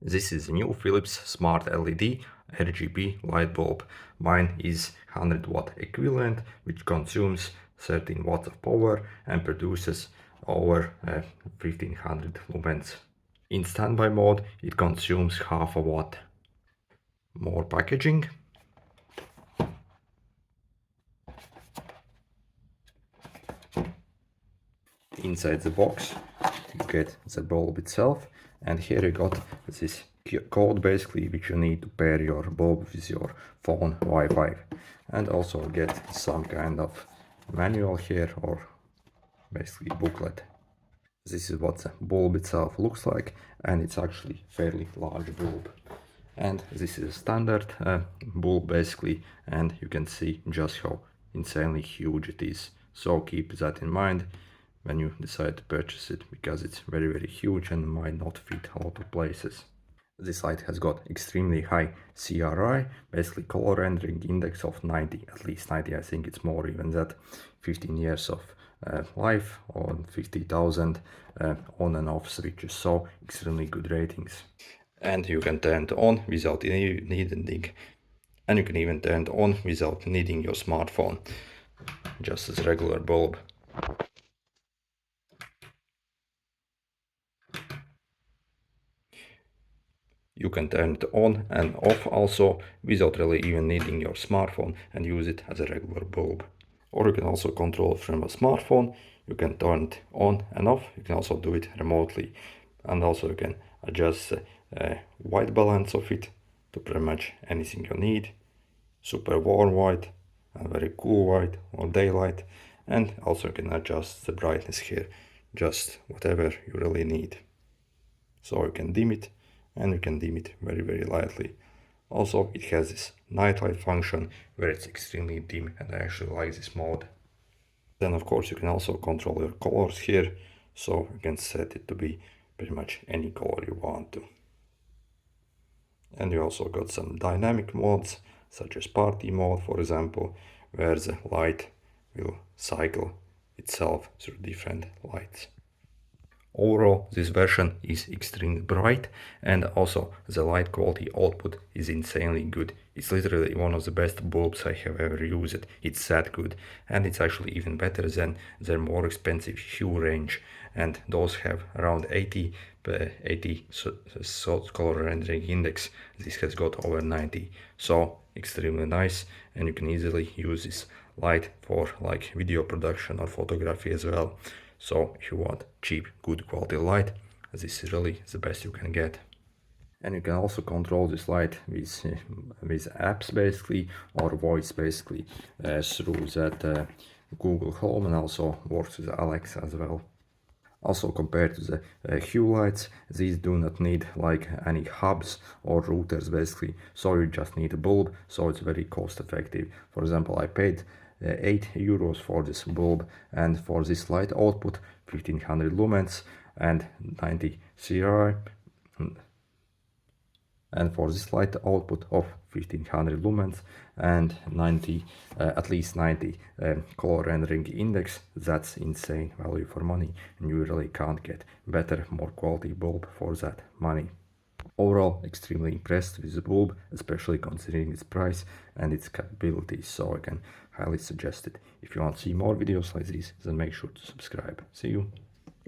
This is a new Philips Smart LED RGB light bulb. Mine is 100 watt equivalent, which consumes 13 watts of power and produces over 1500 lumens. In standby mode, it consumes half a watt. More packaging. Inside the box you get the bulb itself, and here you got this code basically which you need to pair your bulb with your phone Wi-Fi, and also get some kind of manual here, or basically booklet. This is what the bulb itself looks like, and it's actually fairly large bulb. And this is a standard bulb basically, and you can see just how insanely huge it is. So keep that in mind when you decide to purchase it, because it's very huge and might not fit a lot of places. This light has got extremely high CRI, basically color rendering index of 90, at least 90, I think it's more even that. 15 years of life on 50,000 on and off switches, so extremely good ratings. And you can turn it on without needing, and you can even turn it on without needing your smartphone, just as regular bulb. You can turn it on and off also without really even needing your smartphone and use it as a regular bulb. Or you can also control it from a smartphone. You can turn it on and off. You can also do it remotely. And also you can adjust the white balance of it to pretty much anything you need. Super warm white, and very cool white or daylight. And also you can adjust the brightness here, just whatever you really need. So you can dim it, and you can dim it very lightly. Also, it has this nightlight function where it's extremely dim, and I actually like this mode. Then of course you can also control your colors here, so you can set it to be pretty much any color you want to. And you also got some dynamic modes, such as party mode, for example, where the light will cycle itself through different lights. Overall, this version is extremely bright, and also the light quality output is insanely good. It's literally one of the best bulbs I have ever used. It's that good, and it's actually even better than their more expensive Hue range, and those have around 80 color rendering index. This has got over 90, so extremely nice, and you can easily use this light for like video production or photography as well. So if you want cheap, good quality light, this is really the best you can get. And you can also control this light with apps basically, or voice basically, through that Google Home, and also works with Alexa as well. Also, compared to the Hue lights, these do not need like any hubs or routers basically, so you just need a bulb, so it's very cost effective. For example, I paid €8 for this bulb, and for this light output 1500 lumens and 90 CRI, and for this light output of 1500 lumens and 90 at least 90 color rendering index, that's insane value for money, and you really can't get better, more quality bulb for that money. Overall, extremely impressed with the bulb, especially considering its price and its capabilities, so I can highly suggest it. If you want to see more videos like this, then make sure to subscribe. See you!